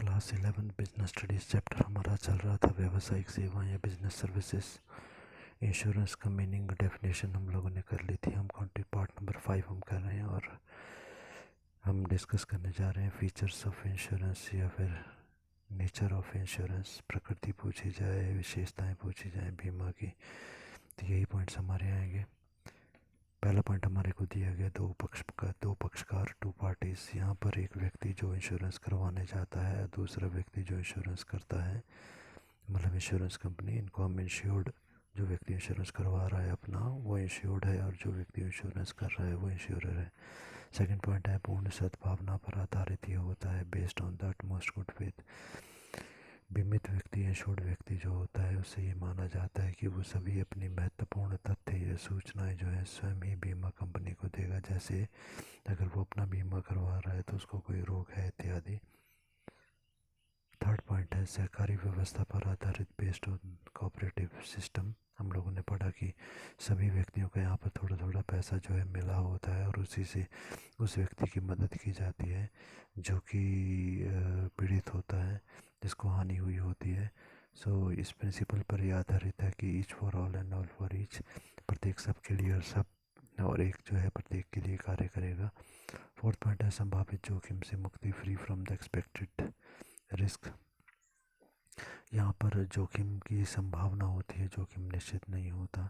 Class 11 business studies chapter हमारा चल रहा था व्यावसायिक सेवाएं या बिजनेस सर्विसेज। इंश्योरेंस का मीनिंग डेफिनेशन हम लोगों ने कर ली थी। हम पार्ट नंबर 5 हम कर रहे हैं और हम डिस्कस करने जा रहे हैं फीचर्स ऑफ इंश्योरेंस या फिर नेचर ऑफ इंश्योरेंस। प्रकृति पूछी जाए, विशेषताएं पूछी जाए बीमा की, तो यही पॉइंट्स हमारे आएंगे। पहला पॉइंट हमारे को दिया गया दो पक्षकार, टू पार्टीज। यहाँ पर एक व्यक्ति जो इंश्योरेंस करवाने जाता है, दूसरा व्यक्ति जो इंश्योरेंस करता है, मतलब इंश्योरेंस कंपनी। इनको हम इंश्योर्ड, जो व्यक्ति इंश्योरेंस करवा रहा है अपना वो इंश्योर्ड है, और जो व्यक्ति इंश्योरेंस कर रहा है वो इंश्योरर है। सेकंड पॉइंट है पूर्ण सद्भावना पर आधारित ये होता है, based on the utmost good faith. बीमित व्यक्ति, इंश्योर्ड व्यक्ति जो होता है, उससे ये माना जाता है कि वो सभी अपनी महत्वपूर्ण तथ्य या सूचनाएं जो है स्वयं ही बीमा कंपनी को देगा। जैसे अगर वो अपना बीमा करवा रहा है तो उसको कोई रोग है इत्यादि। थर्ड पॉइंट है सहकारी व्यवस्था पर आधारित, बेस्ड ऑन कोऑपरेटिव सिस्टम। हम लोगों ने पढ़ा कि सभी व्यक्तियों का यहाँ पर थोड़ा थोड़ा पैसा जो है मिला होता है, और उसी से उस व्यक्ति की मदद की जाती है जो कि पीड़ित होता है, जिसको हानि हुई होती है। सो इस प्रिंसिपल पर यह आधारित है कि each for all and all for each, प्रत्येक सब के लिए और सब और एक जो है प्रत्येक के लिए कार्य करेगा। फोर्थ पॉइंट है संभावित जोखिम से मुक्ति, free from the expected risk. यहाँ पर जोखिम की संभावना होती है, जोखिम निश्चित नहीं होता।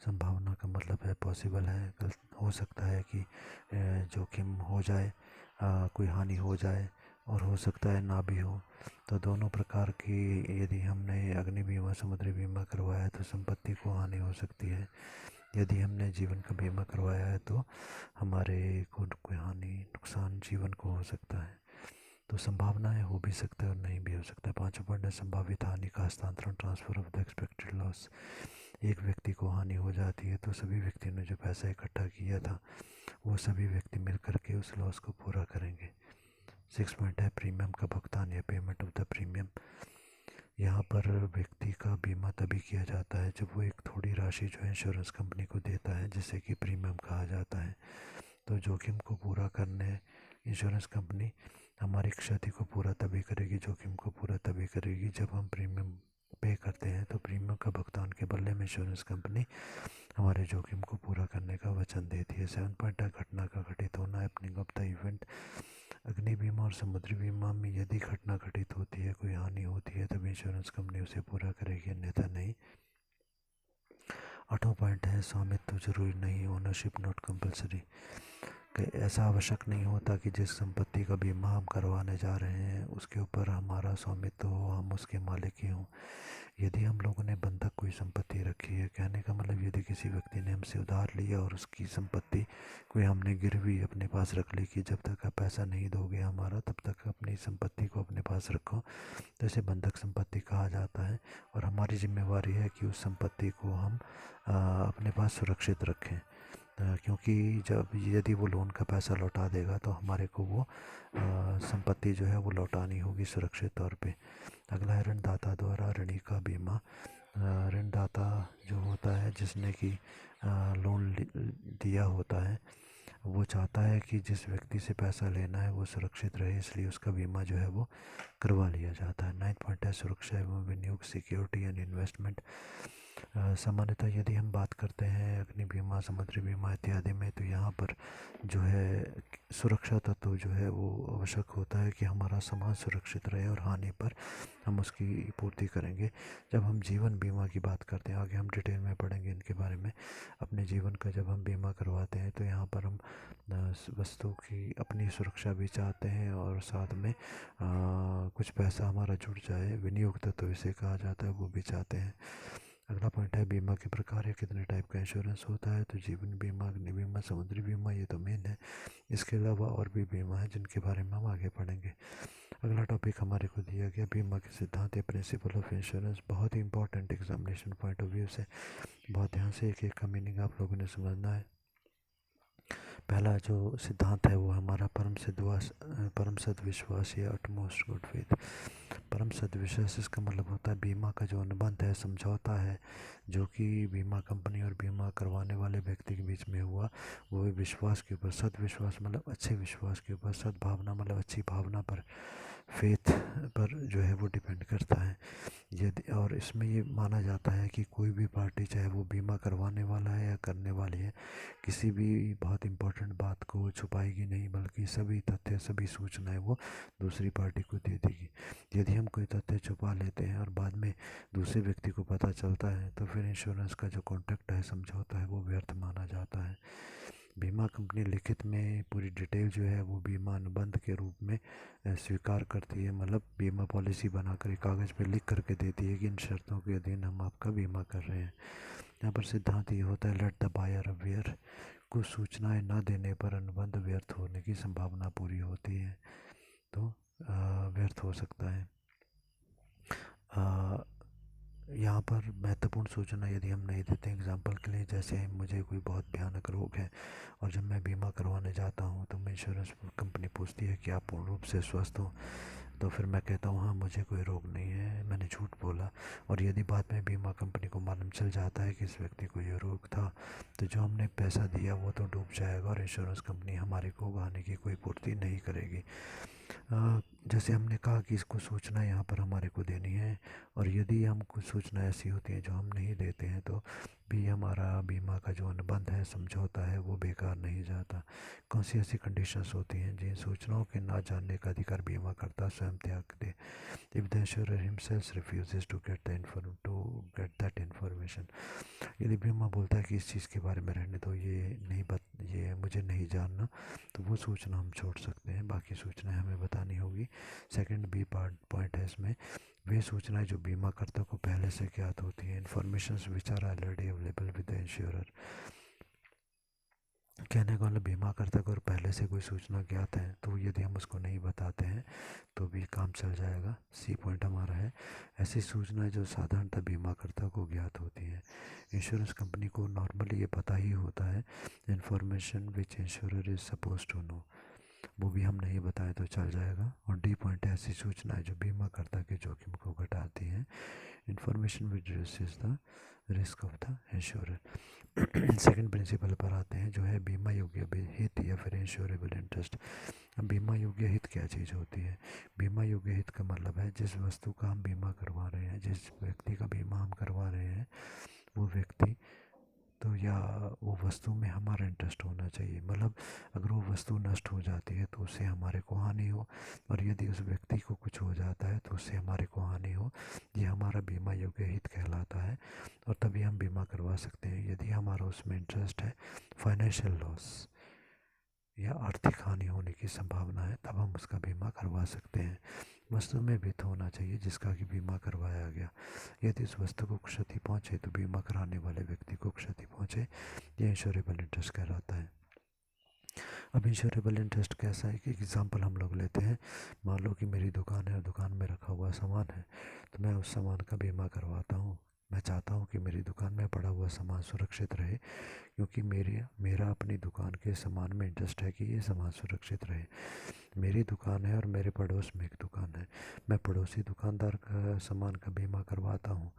संभावना का मतलब है पॉसिबल है, हो सकता है कि जोखिम हो जाए, कोई हानि हो जाए, और हो सकता है ना भी हो। तो दोनों प्रकार की, यदि हमने अग्नि बीमा, समुद्री बीमा करवाया है तो संपत्ति को हानि हो सकती है। यदि हमने जीवन का बीमा करवाया है तो हमारे को कोई हानि, नुकसान जीवन को हो सकता है। तो संभावना है, हो भी सकता है और नहीं भी हो सकता है। पाँचवा पॉइंट है संभावित हानि का हस्तांतरण, transfer of the expected loss. एक व्यक्ति को हानि हो जाती है तो सभी व्यक्तियों ने जो पैसा इकट्ठा किया था वो सभी व्यक्ति मिल करके उस लॉस को पूरा करेंगे। सिक्स पॉइंट है प्रीमियम का भुगतान या पेमेंट ऑफ द प्रीमियम। यहाँ पर व्यक्ति का बीमा तभी किया जाता है जब वो एक थोड़ी राशि जो है इंश्योरेंस कंपनी को देता है, जिसे कि प्रीमियम कहा जाता है। तो जोखिम को पूरा करने इंश्योरेंस कंपनी हमारी क्षति को पूरा तभी करेगी, जोखिम को पूरा तभी करेगी जब हम प्रीमियम पे करते हैं। तो प्रीमियम का भुगतान के बदले में इंश्योरेंस कंपनी हमारे जोखिम को पूरा करने का वचन देती है। 7 पॉइंट है घटना का घटित होना, हैपनिंग ऑफ द इवेंट। अग्नि बीमा और समुद्री बीमा में यदि घटना घटित होती है, कोई हानि होती है, तब इंश्योरेंस कंपनी उसे पूरा करेगी, अन्यथा नहीं। 8वां पॉइंट है स्वामित्व जरूरी नहीं, ओनरशिप नॉट कंपलसरी। ऐसा आवश्यक नहीं होता कि जिस संपत्ति का बीमा हम करवाने जा रहे हैं उसके ऊपर हमारा स्वामित्व हो, हम उसके मालिक ही हों। यदि हम लोगों ने बंधक कोई संपत्ति रखी है, कहने का मतलब यदि किसी व्यक्ति ने हमसे उधार लिया और उसकी संपत्ति कोई हमने गिरवी अपने पास रख ली कि जब तक आप पैसा नहीं दोगे हमारा, तब तक अपनी संपत्ति को अपने पास रखो, तो इसे बंधक संपत्ति कहा जाता है। और हमारी जिम्मेवारी है कि उस संपत्ति को हम अपने पास सुरक्षित रखें, क्योंकि जब यदि वो लोन का पैसा लौटा देगा तो हमारे को वो संपत्ति जो है वो लौटानी होगी सुरक्षित तौर पे। अगला है ऋणदाता द्वारा ऋणी का बीमा। ऋणदाता जो होता है, जिसने कि लोन दिया होता है, वो चाहता है कि जिस व्यक्ति से पैसा लेना है वो सुरक्षित रहे, इसलिए उसका बीमा जो है वो करवा लिया जाता है। 9 पॉइंट है सुरक्षा एवं विनियोग, सिक्योरिटी एंड इन्वेस्टमेंट। सामान्यतः यदि हम बात करते हैं अग्नि बीमा, समुद्री बीमा इत्यादि में, तो यहाँ पर जो है सुरक्षा तत्व जो है वो आवश्यक होता है कि हमारा सामान सुरक्षित रहे और हानि पर हम उसकी पूर्ति करेंगे। जब हम जीवन बीमा की बात करते हैं, आगे हम डिटेल में पढ़ेंगे इनके बारे में, अपने जीवन का जब हम बीमा करवाते हैं तो यहाँ पर हम वस्तु की अपनी सुरक्षा भी चाहते हैं और साथ में कुछ पैसा हमारा जुड़ जाए, विनियोग तत्व इसे कहा जाता है, वो भी चाहते हैं। अगला पॉइंट है बीमा के प्रकार या कितने टाइप का इंश्योरेंस होता है। तो जीवन बीमा, अग्नि बीमा, समुद्री बीमा, ये तो मेन है। इसके अलावा और भी बीमा है जिनके बारे में हम आगे पढ़ेंगे। अगला टॉपिक हमारे को दिया गया बीमा के सिद्धांत या प्रिंसिपल ऑफ इंश्योरेंस। बहुत ही important examination point of view से बहुत ध्यान से एक एक का मीनिंग आप लोगों ने समझना है। पहला जो सिद्धांत है वो हमारा परम सद्विश्वास या अटमोस्ट गुड फेथ। परम सद्विश्वास, इसका मतलब होता है बीमा का जो अनुबंध है, समझौता है, जो कि बीमा कंपनी और बीमा करवाने वाले व्यक्ति के बीच में हुआ, वो विश्वास के ऊपर, सद्विश्वास मतलब अच्छे विश्वास के ऊपर, सद्भावना मतलब अच्छी भावना पर, फेथ पर जो है वो डिपेंड करता है। यदि और इसमें ये माना जाता है कि कोई भी पार्टी, चाहे वो बीमा करवाने वाला है या करने वाली है, किसी भी बहुत इम्पोर्टेंट बात को छुपाएगी नहीं, बल्कि सभी तथ्य, सभी सूचनाएं वो दूसरी पार्टी को दे देगी। यदि हम कोई तथ्य छुपा लेते हैं और बाद में दूसरे व्यक्ति को पता चलता है, तो फिर इंश्योरेंस का जो कॉन्ट्रैक्ट है, समझौता है, वो व्यर्थ माना जाता है। बीमा कंपनी लिखित में पूरी डिटेल जो है वो बीमा अनुबंध के रूप में स्वीकार करती है। मतलब बीमा पॉलिसी बनाकर एक कागज़ पे लिख करके देती है कि इन शर्तों के अधीन हम आपका बीमा कर रहे हैं। यहाँ पर सिद्धांत ये होता है, लेट द बायर अवेयर। कुछ सूचनाएं न देने पर अनुबंध व्यर्थ होने की संभावना पूरी होती है, तो व्यर्थ हो सकता है। यहाँ पर महत्वपूर्ण सूचना यदि हम नहीं देते, एग्जाम्पल के लिए जैसे मुझे कोई बहुत भयानक रोग है और जब मैं बीमा करवाने जाता हूँ तो मैं इंश्योरेंस कंपनी पूछती है कि आप पूर्ण रूप से स्वस्थ हो, तो फिर मैं कहता हूँ हाँ मुझे कोई रोग नहीं है, मैंने झूठ बोला। और यदि बाद में बीमा कंपनी को मालूम चल जाता है कि इस व्यक्ति को ये रोग था, तो जो हमने पैसा दिया वो तो डूब जाएगा और इंश्योरेंस कंपनी हमारे को गहाने की कोई पूर्ति नहीं करेगी। जैसे हमने कहा कि इसको सूचना यहाँ पर हमारे को देनी है, और यदि हम कुछ सूचना ऐसी होती हैं जो हम नहीं देते हैं, तो भी हमारा बीमा का जो अनुबंध है, समझौता है, वो बेकार नहीं जाता। कौन सी ऐसी कंडीशंस होती हैं जिन सूचनाओं के ना जानने का अधिकार बीमा करता स्वयं त्याग दे? If the insurer himself refuses to get that information. यदि बीमा बोलता है कि इस चीज़ के बारे में रहने दो, ये मुझे नहीं जानना, तो वो सूचना हम छोड़ सकते हैं, बाकी सूचनाएं हमें बतानी होगी। सेकंड बी पार्ट पॉइंट है इसमें, वे सूचनाएं जो बीमा करता को पहले से ज्ञात होती हैं, information which are already available with the insurer. कहने का मतलब बीमा करता को और पहले से कोई सूचना ज्ञात है, तो यदि हम उसको नहीं बताते हैं तो भी काम चल जाएगा। सी पॉइंट हमारा है, ऐसी सूचनाएं जो साधारणतः बीमाकर्ता को ज्ञात होती हैं। इंश्योरेंस कंपनी को नॉर्मली ये पता ही होता है, information which insurer is suppose to know, वो भी हम नहीं बताए तो चल जाएगा। और डी पॉइंट है, ऐसी सूचनाएं जो बीमाकर्ता के जोखिम को घटाती हैं, information which reduces the risk of the insurer. Second principle पर आते हैं, जो है बीमा योग्य हित या फिर इंश्योरेबल इंटरेस्ट। अब बीमा योग्य हित क्या चीज़ होती है? बीमा योग्य हित का मतलब है जिस वस्तु का हम बीमा करवा रहे हैं, जिस व्यक्ति का बीमा हम करवा रहे हैं, वो व्यक्ति तो या वो वस्तु में हमारा इंटरेस्ट होना चाहिए। मतलब अगर वो वस्तु नष्ट हो जाती है तो उससे हमारे को हानि हो, और यदि उस व्यक्ति को कुछ हो जाता है तो उससे हमारे को हानि हो, ये हमारा बीमा योग्य हित कहलाता है। और तभी हम बीमा करवा सकते हैं यदि हमारा उसमें इंटरेस्ट है। फाइनेंशियल लॉस या आर्थिक हानि होने की संभावना है, तब हम उसका बीमा करवा सकते हैं। वस्तु में वित्त होना चाहिए जिसका कि बीमा करवाया गया। यदि इस वस्तु को क्षति पहुंचे तो बीमा कराने वाले व्यक्ति को क्षति पहुंचे, यह इंश्योरेबल इंटरेस्ट कहलाता है। अब इंश्योरेबल इंटरेस्ट कैसा है कि एग्जांपल हम लोग लेते हैं, मान लो कि मेरी दुकान है और दुकान में रखा हुआ सामान है, तो मैं उस सामान का बीमा करवाता हूँ। मैं चाहता हूँ कि मेरी दुकान में पड़ा हुआ सामान सुरक्षित रहे, क्योंकि मेरा अपनी दुकान के सामान में इंटरेस्ट है कि ये सामान सुरक्षित रहे। मेरी दुकान है और मेरे पड़ोस में एक दुकान है, मैं पड़ोसी दुकानदार का सामान का बीमा करवाता हूँ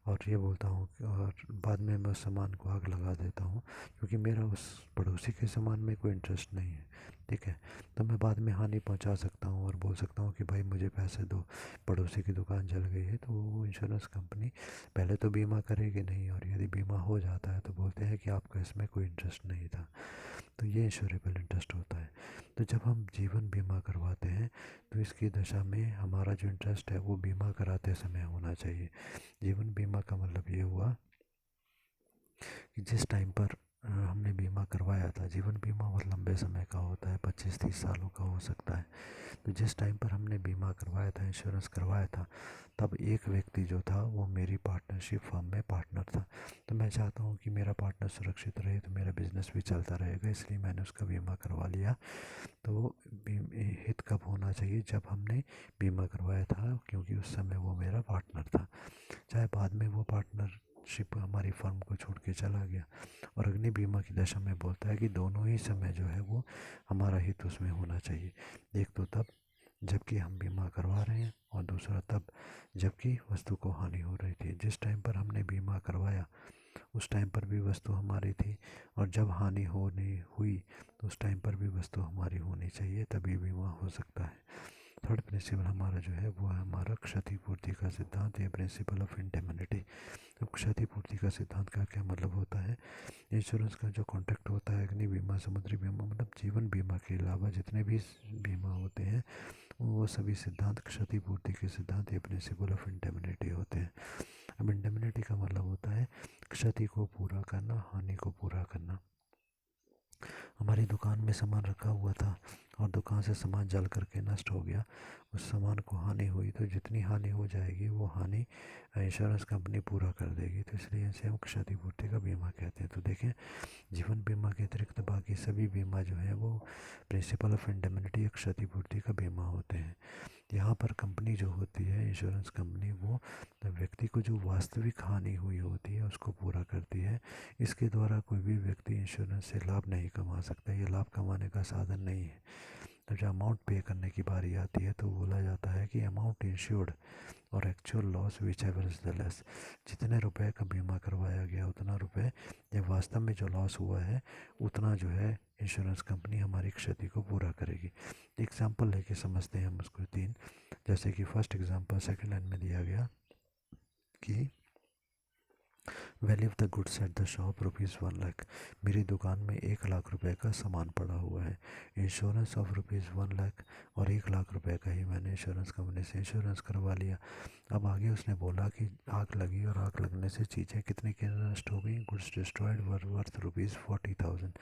और ये बोलता हूँ और बाद में मैं उस सामान को आग लगा देता हूँ, क्योंकि मेरा उस पड़ोसी के सामान में कोई इंटरेस्ट नहीं है। ठीक है, तो मैं बाद में हानि पहुँचा सकता हूँ और बोल सकता हूँ कि भाई मुझे पैसे दो, पड़ोसी की दुकान जल गई है। तो वो इंश्योरेंस कंपनी पहले तो बीमा करेगी नहीं, और यदि बीमा हो जाता है तो बोलते हैं कि आपका इसमें कोई इंटरेस्ट नहीं था। तो ये इंश्योरेबल इंटरेस्ट होता है। तो जब हम जीवन बीमा करवाते हैं तो इसकी दशा में हमारा जो इंटरेस्ट है वो बीमा कराते समय होना चाहिए। जीवन बीमा का मतलब ये हुआ कि जिस टाइम पर हमने बीमा करवाया था, जीवन बीमा बहुत लंबे समय का होता है, 25-30 सालों का हो सकता है। तो जिस टाइम पर हमने बीमा करवाया था, इंश्योरेंस करवाया था, तब एक व्यक्ति जो था वो मेरी पार्टनरशिप फर्म में पार्टनर था। तो मैं चाहता हूँ कि मेरा पार्टनर सुरक्षित रहे, तो मेरा बिजनेस भी चलता रहेगा, इसलिए मैंने उसका बीमा करवा लिया। तो हित कब होना चाहिए? जब हमने बीमा करवाया था, क्योंकि उस समय वो मेरा पार्टनर था। चाहे बाद में वो पार्टनरशिप हमारी फर्म को छोड़ के चला गया। और अग्नि बीमा की दशा में बोलता है कि दोनों ही समय जो है वो हमारा हित उसमें होना चाहिए। एक तो तब जबकि हम बीमा करवा रहे हैं, और दूसरा तब जबकि वस्तु को हानि हो रही थी। जिस टाइम पर हमने बीमा करवाया उस टाइम पर भी वस्तु हमारी थी, और जब हानि होनी हुई तो उस टाइम पर भी वस्तु हमारी होनी चाहिए, तभी बीमा हो सकता है। थर्ड प्रिंसिपल हमारा जो है वो है हमारा क्षतिपूर्ति का सिद्धांत या प्रिंसिपल ऑफ इंडेमनिटी। अब क्षतिपूर्ति का सिद्धांत का क्या मतलब होता है? इंश्योरेंस का जो कॉन्ट्रैक्ट होता है, अग्नि बीमा, समुद्री बीमा, मतलब जीवन बीमा के अलावा जितने भी बीमा होते हैं वो सभी सिद्धांत क्षतिपूर्ति के सिद्धांत या प्रिंसिपल ऑफ इंडेमनिटी होते हैं। अब इंडेमनिटी का मतलब होता है क्षति को पूरा करना, हानि को पूरा करना। हमारी दुकान में सामान रखा हुआ था और दुकान से सामान जल करके नष्ट हो गया, उस सामान को हानि हुई, तो जितनी हानि हो जाएगी वो हानि इंश्योरेंस कंपनी पूरा कर देगी। तो इसलिए इसे हम क्षतिपूर्ति का बीमा कहते हैं। तो देखें, जीवन बीमा के अतिरिक्त बाकी सभी बीमा जो है वो प्रिंसिपल ऑफ इंडेमनिटी या क्षतिपूर्ति का बीमा होते हैं। यहाँ पर कंपनी जो होती है, इंश्योरेंस कंपनी, वो व्यक्ति को जो वास्तविक हानि हुई होती है उसको पूरा करती है। इसके द्वारा कोई भी व्यक्ति इंश्योरेंस से लाभ नहीं कमा सकता, ये लाभ कमाने का साधन नहीं है। तो जब अमाउंट पे करने की बारी आती है तो बोला जाता है कि अमाउंट इंश्योर्ड और actual loss which ever is the less. जितने रुपए का बीमा करवाया गया उतना रुपए जब वास्तव में जो लॉस हुआ है उतना जो है इंश्योरेंस कंपनी हमारी क्षति को पूरा करेगी। एग्जाम्पल लेके समझते हैं हम उसको तीन। जैसे कि फर्स्ट एग्जाम्पल सेकेंड लाइन में दिया गया कि value of the goods at the shop ₹1,00,000। मेरी दुकान में 1,00,000 रुपए का सामान पड़ा हुआ है। इंश्योरेंस ऑफ ₹1,00,000 और 1,00,000 रुपए का ही मैंने इंश्योरेंस कंपनी से इंश्योरेंस करवा लिया। अब आगे उसने बोला कि आग लगी और आग लगने से चीज़ें कितनी की नष्ट हो गई? Goods destroyed worth ₹40,000।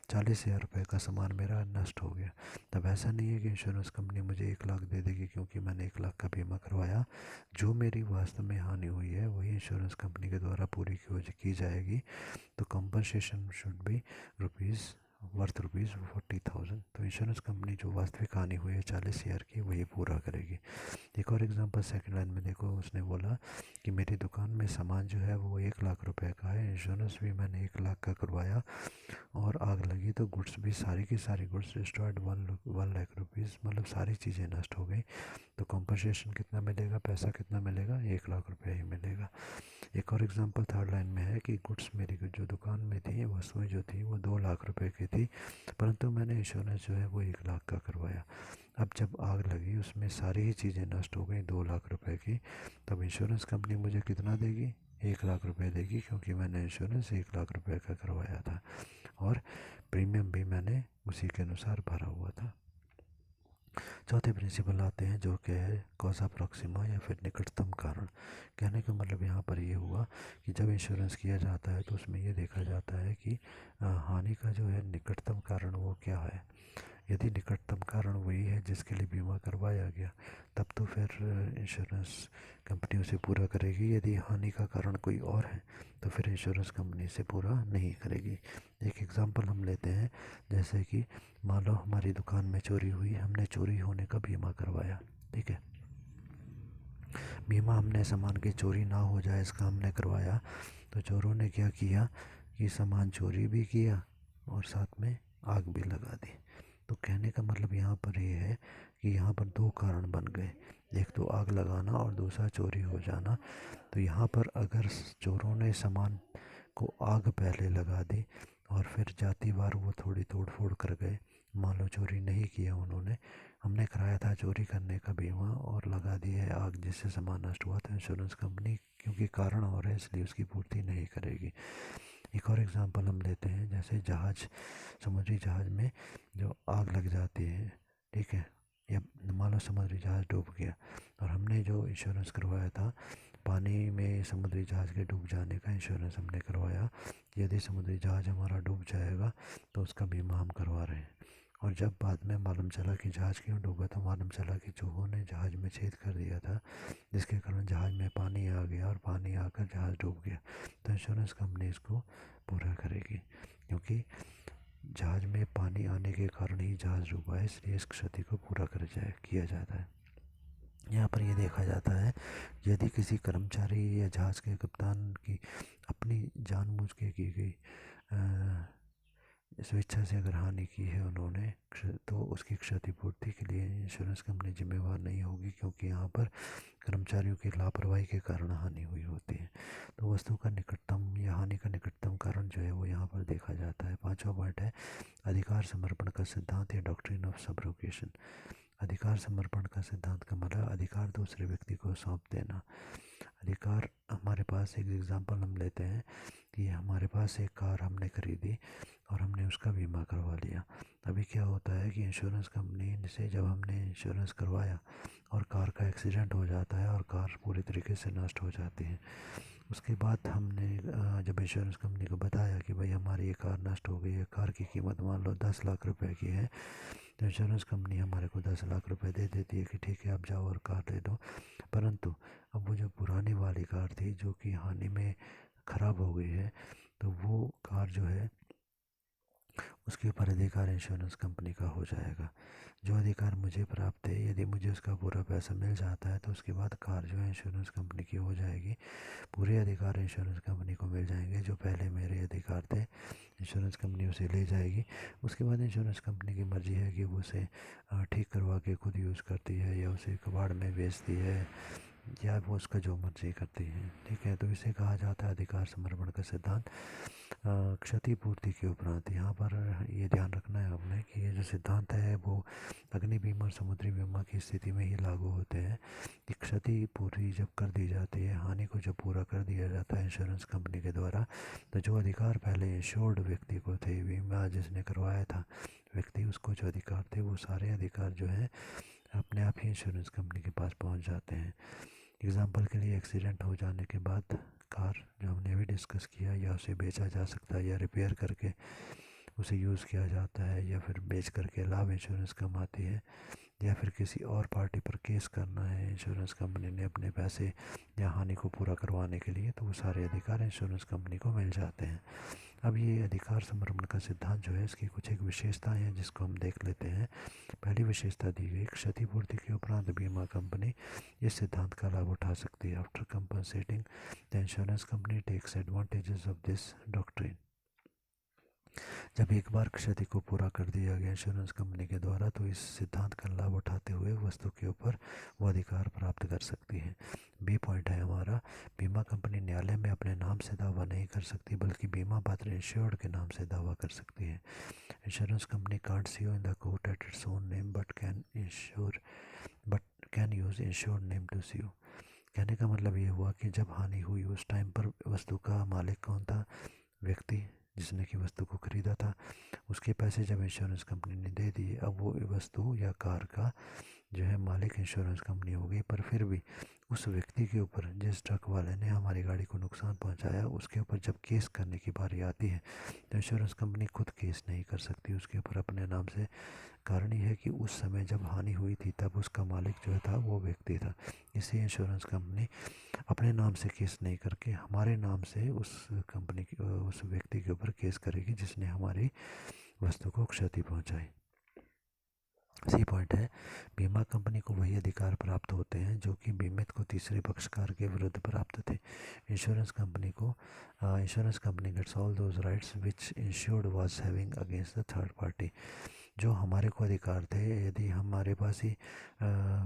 40,000 रुपये का सामान मेरा नष्ट हो गया। तब ऐसा नहीं है कि इंश्योरेंस कंपनी मुझे 1,00,000 दे देगी क्योंकि मैंने 1,00,000 का बीमा करवाया। जो मेरी वास्तव में हानि हुई है वही इंश्योरेंस कंपनी के द्वारा पूरी की जाएगी। तो compensation should be rupees worth ₹40,000। तो इंश्योरेंस कंपनी जो वास्तविक हानि हुई है 40,000 की, वही पूरा करेगी। एक और एग्जांपल सेकंड लाइन में देखो, उसने बोला कि मेरी दुकान में सामान जो है वो 1,00,000 रुपए का है, इंश्योरेंस भी मैंने 1,00,000 का करवाया और आग लगी तो गुड्स भी सारी की सारी गुड्स डिस्ट्रॉयड 1,00,000 रुपीज़, मतलब सारी चीज़ें नष्ट हो गई। तो कॉम्पनसेशन कितना मिलेगा? पैसा कितना मिलेगा? 1,00,000 रुपये ही मिलेगा। एक और एग्जांपल थर्ड लाइन में है कि गुड्स मेरी जो दुकान में थी, वस्तुएं जो थी वो 2,00,000 रुपए की थी, परंतु मैंने इंश्योरेंस जो है वो 1,00,000 का करवाया। अब जब आग लगी उसमें सारी ही चीज़ें नष्ट हो गई 2,00,000 रुपए की, तब इंश्योरेंस कंपनी मुझे कितना देगी? 1,00,000 रुपये देगी, क्योंकि मैंने इंश्योरेंस 1,00,000 रुपये का करवाया था और प्रीमियम भी मैंने उसी के अनुसार भरा हुआ था। चौथे प्रिंसिपल आते हैं जो कि है कॉजा प्रॉक्सिमा या फिर निकटतम कारण। कहने का मतलब यहाँ पर ये हुआ कि जब इंश्योरेंस किया जाता है तो उसमें ये देखा जाता है कि हानि का जो है निकटतम कारण वो क्या है। यदि निकटतम कारण वही है जिसके लिए बीमा करवाया गया, तब तो फिर इंश्योरेंस कंपनी उसे पूरा करेगी। यदि हानि का कारण कोई और है तो फिर इंश्योरेंस कंपनी से पूरा नहीं करेगी। एक एग्जांपल हम लेते हैं, जैसे कि मान लो हमारी दुकान में चोरी हुई, हमने चोरी होने का बीमा करवाया, ठीक है। बीमा हमने सामान की चोरी ना हो जाए इसका हमने करवाया, तो चोरों ने क्या किया कि सामान चोरी भी किया और साथ में आग भी लगा दी। तो कहने का मतलब यहाँ पर ये है कि यहाँ पर दो कारण बन गए, एक तो आग लगाना और दूसरा चोरी हो जाना। तो यहाँ पर अगर चोरों ने सामान को आग पहले लगा दी और फिर जाती बार वो थोड़ी तोड़ फोड़ कर गए, मान लो चोरी नहीं किया उन्होंने, हमने कराया था चोरी करने का बीमा और लगा दी है आग जिससे सामान नष्ट हुआ, तो इंश्योरेंस कंपनी क्योंकि कारण और है इसलिए उसकी पूर्ति नहीं करेगी। एक और एग्जांपल हम लेते हैं, जैसे जहाज, समुद्री जहाज में जो आग लग जाती है, ठीक है, या मान लो समुद्री जहाज डूब गया और हमने जो इंश्योरेंस करवाया था पानी में समुद्री जहाज के डूब जाने का इंश्योरेंस हमने करवाया। यदि समुद्री जहाज हमारा डूब जाएगा तो उसका बीमा हम करवा रहे हैं। और जब बाद में मालूम चला कि जहाज़ क्यों डूबा, तो मालूम चला कि चूहों ने जहाज़ में छेद कर दिया था, जिसके कारण जहाज़ में पानी आ गया और पानी आकर जहाज़ डूब गया। तो इंश्योरेंस कंपनी इसको पूरा करेगी, क्योंकि जहाज़ में पानी आने के कारण ही जहाज़ डूबा है, इसलिए इस क्षति को पूरा किया जाता है। यहाँ पर ये देखा जाता है यदि किसी कर्मचारी या जहाज़ के कप्तान की अपनी जानबूझ के की गई स्वेच्छा से अगर हानि की है उन्होंने, तो उसकी क्षतिपूर्ति के लिए इंश्योरेंस कंपनी जिम्मेवार नहीं होगी, क्योंकि यहाँ पर कर्मचारियों की लापरवाही के कारण हानि हुई होती है। तो वस्तु का निकटतम या हानि का निकटतम कारण जो है वो यहाँ पर देखा जाता है। पांचवा पॉइंट है अधिकार समर्पण का सिद्धांत या डॉक्ट्रिन ऑफ सब्रोगेशन। अधिकार समर्पण का सिद्धांत का मतलब अधिकार दूसरे व्यक्ति को सौंप देना। अधिकार हमारे पास, एक एग्जांपल हम लेते हैं कि हमारे पास एक कार हमने खरीदी और हमने उसका बीमा करवा लिया। अभी क्या होता है कि इंश्योरेंस कंपनी से जब हमने इंश्योरेंस करवाया और कार का एक्सीडेंट हो जाता है और कार पूरी तरीके से नष्ट हो जाती है, उसके बाद हमने जब इंश्योरेंस कंपनी को बताया कि भाई हमारी ये कार नष्ट हो गई है, कार की कीमत मान लो 10 लाख रुपए की है, तो इंश्योरेंस कंपनी हमारे को 10 लाख रुपए दे देती है कि ठीक है आप जाओ और कार ले दो। परंतु अब वो जो पुरानी वाली कार थी जो कि हानि में ख़राब हो गई है, तो वो कार जो है उसके ऊपर अधिकार इंश्योरेंस कंपनी का हो जाएगा। जो अधिकार मुझे प्राप्त है, यदि मुझे उसका पूरा पैसा मिल जाता है तो उसके बाद कार जो है इंश्योरेंस कंपनी की हो जाएगी। पूरे अधिकार इंश्योरेंस कंपनी को मिल जाएंगे। जो पहले मेरे अधिकार थे इंश्योरेंस कंपनी उसे ले जाएगी। उसके बाद इंश्योरेंस कंपनी की मर्ज़ी है कि वो उसे ठीक करवा के खुद यूज़ करती है या उसे कबाड़ में बेचती है या वो उसका जो मर्जी करती है। ठीक है, तो इसे कहा जाता है अधिकार समर्पण का सिद्धांत। क्षतिपूर्ति के उपरांत यहाँ पर ये ध्यान रखना है आपने कि ये जो सिद्धांत है वो अग्नि बीमा और समुद्री बीमा की स्थिति में ही लागू होते हैं कि क्षतिपूर्ति जब कर दी जाती है, हानि को जब पूरा कर दिया जाता है इंश्योरेंस कंपनी के द्वारा, तो जो अधिकार पहले इंश्योर्ड व्यक्ति को थे, बीमा जिसने करवाया था व्यक्ति, उसको जो अधिकार थे वो सारे अधिकार जो है अपने आप ही इंश्योरेंस कंपनी के पास पहुंच जाते हैं। एग्ज़ाम्पल के लिए एक्सीडेंट हो जाने के बाद कार जो हमने अभी डिस्कस किया, या उसे बेचा जा सकता है या रिपेयर करके उसे यूज़ किया जाता है या फिर बेच करके लाभ इंश्योरेंस कमाती है, या फिर किसी और पार्टी पर केस करना है इंश्योरेंस कंपनी ने अपने पैसे या हानि को पूरा करवाने के लिए, तो वो सारे अधिकार इंश्योरेंस कंपनी को मिल जाते हैं। अब ये अधिकार समर्पण का सिद्धांत जो है इसकी कुछ एक विशेषताएं हैं जिसको हम देख लेते हैं। पहली विशेषता दी गई, क्षतिपूर्ति के उपरांत बीमा कंपनी इस सिद्धांत का लाभ उठा सकती है। After compensating the insurance company takes advantages of this doctrine. जब एक बार क्षति को पूरा कर दिया गया इंश्योरेंस कंपनी के द्वारा, तो इस सिद्धांत का लाभ उठाते हुए वस्तु के ऊपर वो अधिकार प्राप्त कर सकती है। बी पॉइंट है हमारा, बीमा कंपनी न्यायालय में अपने नाम से दावा नहीं कर सकती बल्कि बीमा पात्र इंश्योर्ड के नाम से दावा कर सकती है। Insurance company can't sue in the court at its own name but can use insured name to sue। कहने का मतलब ये हुआ कि जब हानि हुई उस टाइम पर वस्तु का मालिक कौन था? व्यक्ति जिसने की वस्तु को खरीदा था। उसके पैसे जब इंश्योरेंस कंपनी ने दे दिए, अब वो वस्तु या कार का जो है मालिक इंश्योरेंस कंपनी हो गई। पर फिर भी उस व्यक्ति के ऊपर, जिस ट्रक वाले ने हमारी गाड़ी को नुकसान पहुंचाया, उसके ऊपर जब केस करने की बारी आती है तो इंश्योरेंस कंपनी खुद केस नहीं कर सकती उसके ऊपर अपने नाम से। कारण ये है कि उस समय जब हानि हुई थी तब उसका मालिक जो था वो व्यक्ति था। इसलिए इंश्योरेंस कंपनी अपने नाम से केस नहीं करके हमारे नाम से उस कंपनी की उस व्यक्ति के ऊपर केस करेगी जिसने हमारी वस्तु को क्षति पहुंचाई। सी पॉइंट है, बीमा कंपनी को वही अधिकार प्राप्त होते हैं जो कि बीमित को तीसरे पक्षकार के विरुद्ध प्राप्त थे। Insurance company gets all those rights which insured was having against the third party. जो हमारे को अधिकार थे, यदि हमारे पास ही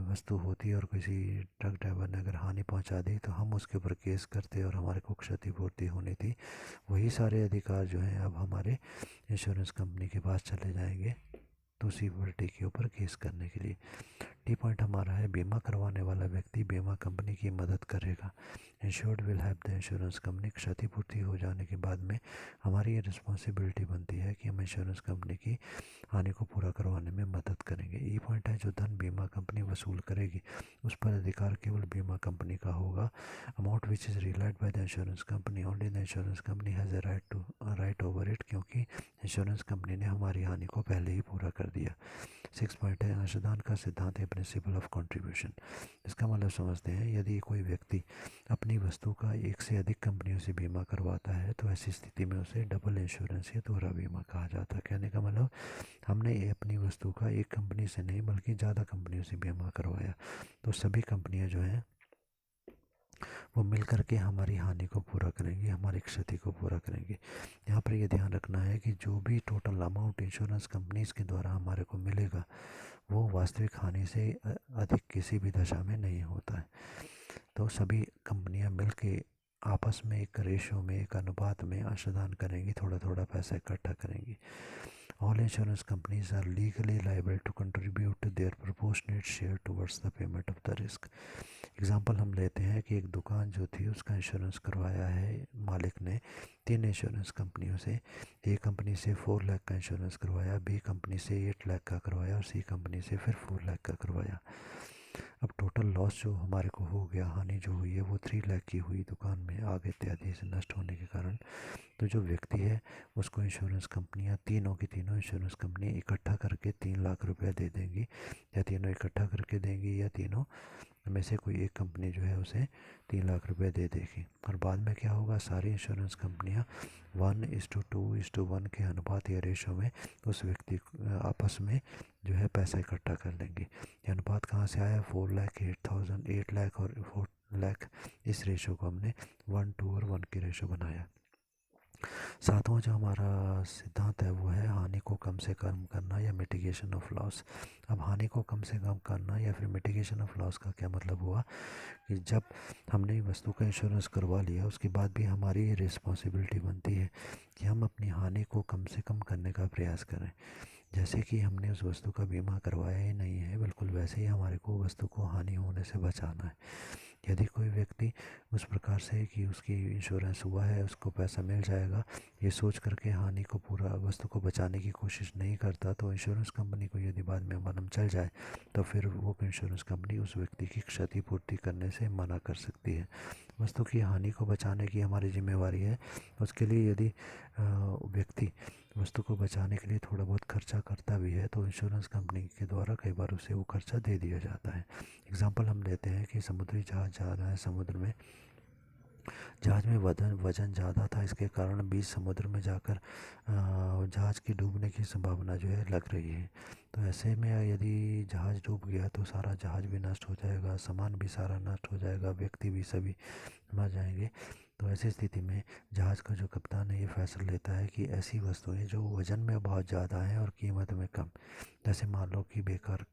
वस्तु होती और किसी ट्रक ड्राइवर ने अगर हानि पहुंचा दी तो हम उसके ऊपर केस करते और हमारे को क्षतिपूर्ति होनी थी। वही सारे अधिकार जो हैं अब हमारे इंश्योरेंस कंपनी के पास चले जाएंगे दूसरी पार्टी के ऊपर केस करने के लिए। डी पॉइंट हमारा है, बीमा करवाने वाला व्यक्ति बीमा कंपनी की मदद करेगा। Insured will help the insurance company. क्षतिपूर्ति हो जाने के बाद में हमारी ये रिस्पॉन्सिबिलिटी बनती है कि हम इंश्योरेंस कंपनी की हानि को पूरा करवाने में मदद करेंगे। ई पॉइंट है, जो धन बीमा कंपनी वसूल करेगी उस पर अधिकार केवल बीमा कंपनी का होगा। Amount which is relied by the insurance company, only the insurance company has a right over it, क्योंकि इंश्योरेंस कंपनी ने हमारी हानि को पहले ही पूरा कर दिया। 6 पॉइंट है, अंशदान का सिद्धांत है, प्रिंसिपल ऑफ कंट्रीब्यूशन। इसका मतलब समझते हैं, यदि कोई व्यक्ति अपनी वस्तु का एक से अधिक कंपनियों से बीमा करवाता है तो ऐसी स्थिति में उसे डबल इंश्योरेंस या दोहरा बीमा कहा जाता है। कहने का मतलब, हमने अपनी वस्तु का एक कंपनी से नहीं बल्कि ज़्यादा कंपनियों से बीमा करवाया, तो सभी कंपनियां जो हैं वो मिल करके हमारी हानि को पूरा करेंगी, हमारी क्षति को पूरा करेंगी। यहाँ पर ये ध्यान रखना है कि जो भी टोटल अमाउंट इंश्योरेंस कंपनीज के द्वारा हमारे को मिलेगा वो वास्तविक हानि से अधिक किसी भी दशा में नहीं होता है। तो सभी कंपनियां मिल के आपस में एक रेशो में, एक अनुपात में अंशदान करेंगी, थोड़ा थोड़ा पैसा इकट्ठा करेंगी। All insurance companies are legally liable to contribute their proportionate share towards the payment of the risk. Example हम लेते हैं कि एक दुकान जो थी उसका इंश्योरेंस करवाया है मालिक ने 3 इंश्योरेंस कंपनियों से। ए कंपनी से 4 लाख का इंश्योरेंस करवाया, बी कंपनी से 8 लाख का करवाया और सी कंपनी से फिर 4 लाख का करवाया। अब टोटल लॉस जो हमारे को हो गया, हानि जो हुई है वो 3 लाख की हुई दुकान में आग इत्यादि से नष्ट होने के कारण। तो जो व्यक्ति है उसको इंश्योरेंस कंपनियां, तीनों की तीनों इंश्योरेंस कंपनी इकट्ठा करके 3 लाख रुपया दे देंगी, या तीनों इकट्ठा करके देंगी या तीनों में से कोई एक कंपनी जो है उसे 3 लाख रुपए दे देगी। और बाद में क्या होगा, सारी इंश्योरेंस कंपनियां 1:2:1 के अनुपात या रेशो में उस व्यक्ति आपस में जो है पैसा इकट्ठा कर लेंगे। ये अनुपात कहाँ से आया, 4 लाख, 8,000, 8 लाख और 4 लाख, इस रेशो को हमने 1:2 और 1 की रेशो बनाया। सातवां जो हमारा सिद्धांत है वो है हानि को कम से कम करना या मिटिगेशन ऑफ लॉस। अब हानि को कम से कम करना या फिर मिटिगेशन ऑफ लॉस का क्या मतलब हुआ कि जब हमने वस्तु का इंश्योरेंस करवा लिया उसके बाद भी हमारी ये रिस्पॉन्सिबिलिटी बनती है कि हम अपनी हानि को कम से कम करने का प्रयास करें। जैसे कि हमने उस वस्तु का बीमा करवाया ही नहीं है, बिल्कुल वैसे ही हमारे को वस्तु को हानि होने से बचाना है। यदि कोई व्यक्ति उस प्रकार से कि उसकी इंश्योरेंस हुआ है उसको पैसा मिल जाएगा ये सोच करके हानि को पूरा वस्तु को बचाने की कोशिश नहीं करता, तो इंश्योरेंस कंपनी को यदि बाद में मालूम चल जाए तो फिर वो इंश्योरेंस कंपनी उस व्यक्ति की क्षतिपूर्ति करने से मना कर सकती है। वस्तु की हानि को बचाने की हमारी जिम्मेवारी है। उसके लिए यदि व्यक्ति वस्तु को बचाने के लिए थोड़ा बहुत खर्चा करता भी है तो इंश्योरेंस कंपनी के द्वारा कई बार उसे वो खर्चा दे दिया जाता है। एग्जाम्पल हम लेते हैं कि समुद्री जहाज जा रहा है समुद्र में, जहाज में वजन ज़्यादा था, इसके कारण बीच समुद्र में जाकर जहाज की डूबने की संभावना जो है लग रही है। तो ऐसे में यदि जहाज डूब गया तो सारा जहाज भी नष्ट हो जाएगा, सामान भी सारा नष्ट हो जाएगा, व्यक्ति भी सभी मर जाएंगे। तो ऐसी स्थिति में जहाज का जो कप्तान है ये फैसला लेता है कि ऐसी वस्तुएं जो वज़न में बहुत ज़्यादा हैं और कीमत में कम, जैसे मान लो कि बेकार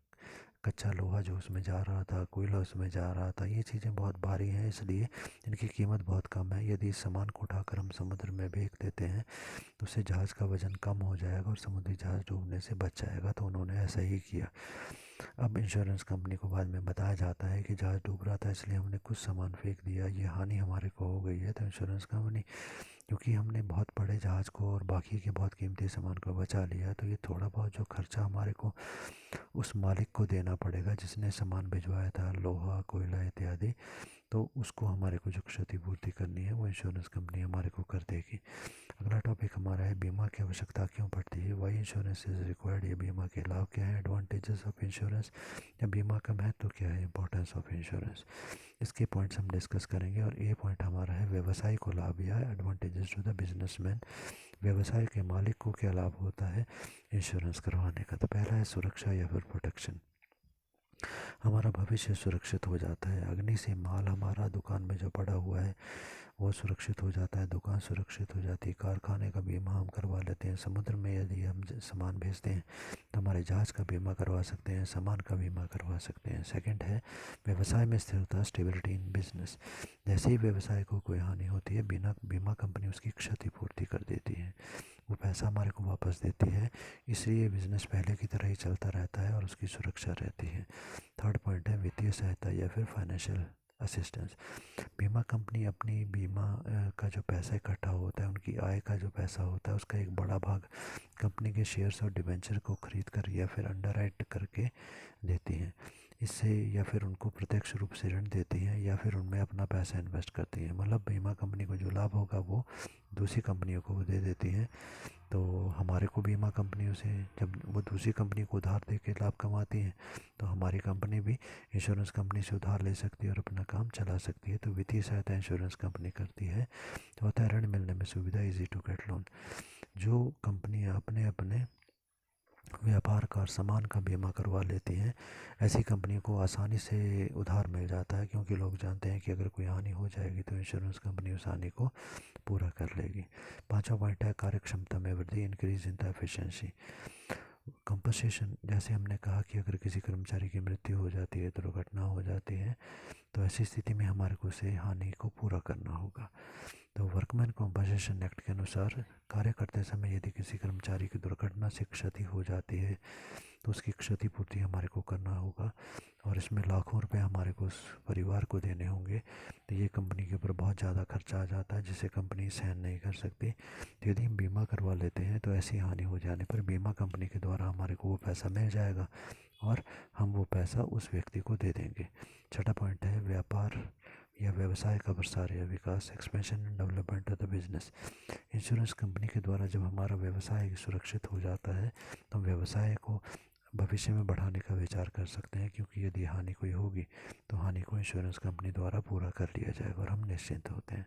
कच्चा लोहा जो उसमें जा रहा था, कोयला उसमें जा रहा था, ये चीज़ें बहुत भारी हैं इसलिए इनकी कीमत बहुत कम है। यदि इस सामान को उठाकर हम समुद्र में फेंक देते हैं तो उससे जहाज़ का वज़न कम हो जाएगा और समुद्री जहाज़ डूबने से बच जाएगा। तो उन्होंने ऐसा ही किया। अब इंश्योरेंस कंपनी को बाद में बताया जाता है कि जहाज़ डूब रहा था इसलिए हमने कुछ सामान फेंक दिया, ये हानि हमारे को हो गई है। तो इंश्योरेंस कंपनी, क्योंकि हमने बहुत बड़े जहाज़ को और बाकी के बहुत कीमती सामान को बचा लिया, तो ये थोड़ा बहुत जो खर्चा हमारे को उस मालिक को देना पड़ेगा जिसने सामान भिजवाया था, लोहा, कोयला इत्यादि, तो उसको हमारे को जो क्षतिपूर्ति करनी है वो इंश्योरेंस कंपनी हमारे को कर देगी। अगला टॉपिक हमारा है बीमा की आवश्यकता क्यों पड़ती है, वाई इंश्योरेंस इज रिक्वायर्ड। ये बीमा के लाभ क्या है, एडवांटेजेस ऑफ इंश्योरेंस, या बीमा का महत्व क्या है, इंपॉर्टेंस ऑफ इंश्योरेंस। इसके पॉइंट्स हम डिस्कस करेंगे। और ये पॉइंट हमारा है व्यवसाय को लाभ या एडवांटेजेस टू द बिजनेसमैन। व्यवसाय के मालिक को क्या लाभ होता है इंश्योरेंस करवाने का। तो पहला है सुरक्षा या फिर प्रोटेक्शन। हमारा भविष्य सुरक्षित हो जाता है। अग्नि से माल हमारा दुकान में जो पड़ा हुआ है वो सुरक्षित हो जाता है, दुकान सुरक्षित हो जाती है। कारखाने का बीमा हम करवा लेते हैं। समुद्र में यदि हम सामान भेजते हैं तो हमारे जहाज का बीमा करवा सकते हैं, सामान का बीमा करवा सकते हैं। सेकंड है व्यवसाय में स्थिरता, स्टेबिलिटी इन बिजनेस। जैसे ही व्यवसाय को कोई हानि होती है बिना बीमा कंपनी उसकी क्षतिपूर्ति कर देती है, वो पैसा हमारे को वापस देती है। इसलिए बिजनेस पहले की तरह ही चलता रहता है और उसकी सुरक्षा रहती है। थर्ड पॉइंट है वित्तीय सहायता या फिर फाइनेंशियल असिस्टेंस। बीमा कंपनी अपनी बीमा का जो पैसा इकट्ठा होता है, उनकी आय का जो पैसा होता है उसका एक बड़ा भाग कंपनी के शेयर्स और डिबेंचर को खरीद कर या फिर अंडरराइट करके देती हैं। इससे या फिर उनको प्रत्यक्ष रूप से ऋण देती हैं या फिर उनमें अपना पैसा इन्वेस्ट करती हैं। मतलब बीमा कंपनी को जो लाभ होगा वो दूसरी कंपनियों को वो दे देती हैं। तो हमारे को बीमा कंपनियों से जब वो दूसरी कंपनी को उधार दे के लाभ कमाती हैं तो हमारी कंपनी भी इंश्योरेंस कंपनी से उधार ले सकती है और अपना काम चला सकती है। तो वित्तीय सहायता इंश्योरेंस कंपनी करती है। तो होता है ऋण मिलने में सुविधा, इजी टू गेट लोन। जो कंपनियां अपने अपने व्यापार का और सामान का बीमा करवा लेती हैं ऐसी कंपनी को आसानी से उधार मिल जाता है, क्योंकि लोग जानते हैं कि अगर कोई हानि हो जाएगी तो इंश्योरेंस कंपनी उस हानि को पूरा कर लेगी। पांचवा पॉइंट है कार्यक्षमता में वृद्धि, increase in the efficiency. Compensation, जैसे हमने कहा कि अगर किसी कर्मचारी की मृत्यु हो जाती है, दुर्घटना हो जाती है, तो ऐसी स्थिति में हमारे को उसे हानि को पूरा करना होगा। तो वर्कमैन कॉम्पनसेशन एक्ट के अनुसार कार्य करते समय यदि किसी कर्मचारी की दुर्घटना से क्षति हो जाती है तो उसकी क्षतिपूर्ति हमारे को करना होगा, और इसमें लाखों रुपए हमारे को उस परिवार को देने होंगे। तो ये कंपनी के ऊपर बहुत ज़्यादा खर्चा आ जाता है जिसे कंपनी सहन नहीं कर सकती। तो यदि हम बीमा करवा लेते हैं तो ऐसी हानि हो जाने पर बीमा कंपनी के द्वारा हमारे को वो पैसा मिल जाएगा और हम वो पैसा उस व्यक्ति को दे देंगे। छठा पॉइंट है व्यापार या व्यवसाय का प्रसार या विकास, expansion and development of the business. Insurance company के द्वारा जब हमारा व्यवसाय सुरक्षित हो जाता है तो हम व्यवसाय को भविष्य में बढ़ाने का विचार कर सकते हैं, क्योंकि यदि हानि कोई होगी तो हानि को इंश्योरेंस कंपनी द्वारा पूरा कर लिया जाएगा और हम निश्चिंत होते हैं।